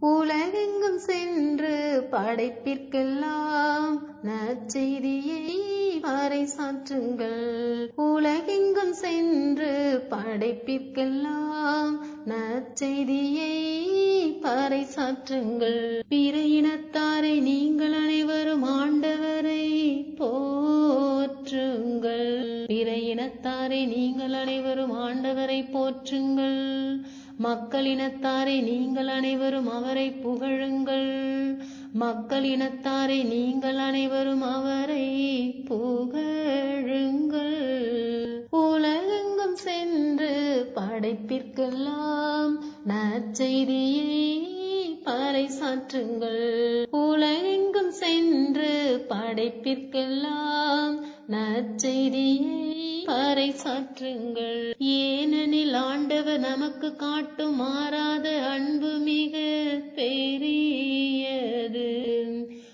உலகெங்கும் சென்று படைப்பிற்கெல்லாம் நற்செய்தியை பறைசாற்றுங்கள். உலகெங்கும் சென்று படைப்பிற்கெல்லாம் நற்செய்தியை பறைசாற்றுங்கள். பிற இனத்தாரை நீங்கள் அனைவரும் ஆண்டவரை போற்றுங்கள். பிற இனத்தாரை நீங்கள் அனைவரும் ஆண்டவரை போற்றுங்கள். மக்களினத்தாரை நீங்கள் அனைவரும் அவரை புகழுங்கள். மக்களினத்தாரை நீங்கள் அனைவரும் அவரை புகழுங்கள். உலகெங்கும் சென்று படைப்பிற்கெல்லாம் நற்செய்தியை பறைசாற்றுங்கள். உலகெங்கும் சென்று படைப்பிற்கெல்லாம் நற்செய்தியை பறைசாற்றுங்கள். ஏனெனில் ஆண்டவர் நமக்கு காட்டும் மாறாத அன்பு மிக பெரியது.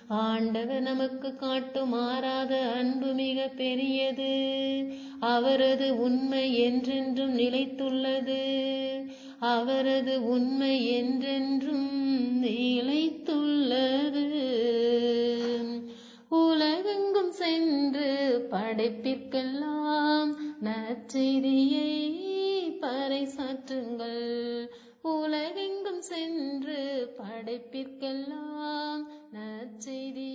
ஆண்டவர் நமக்கு காட்டும் மாறாத அன்பு மிக பெரியது. அவரது உண்மை என்றென்றும் நிலைத்துள்ளது. அவரது உண்மை என்றென்றும் நிலைத்துள்ளது. உலகெங்கும் சென்று படைப்பிற்கெல்லாம் நற்செய்தியை பறைசாற்றுங்கள். உலகெங்கும் சென்று படைப்பிற்கெல்லாம் நற்செய்தி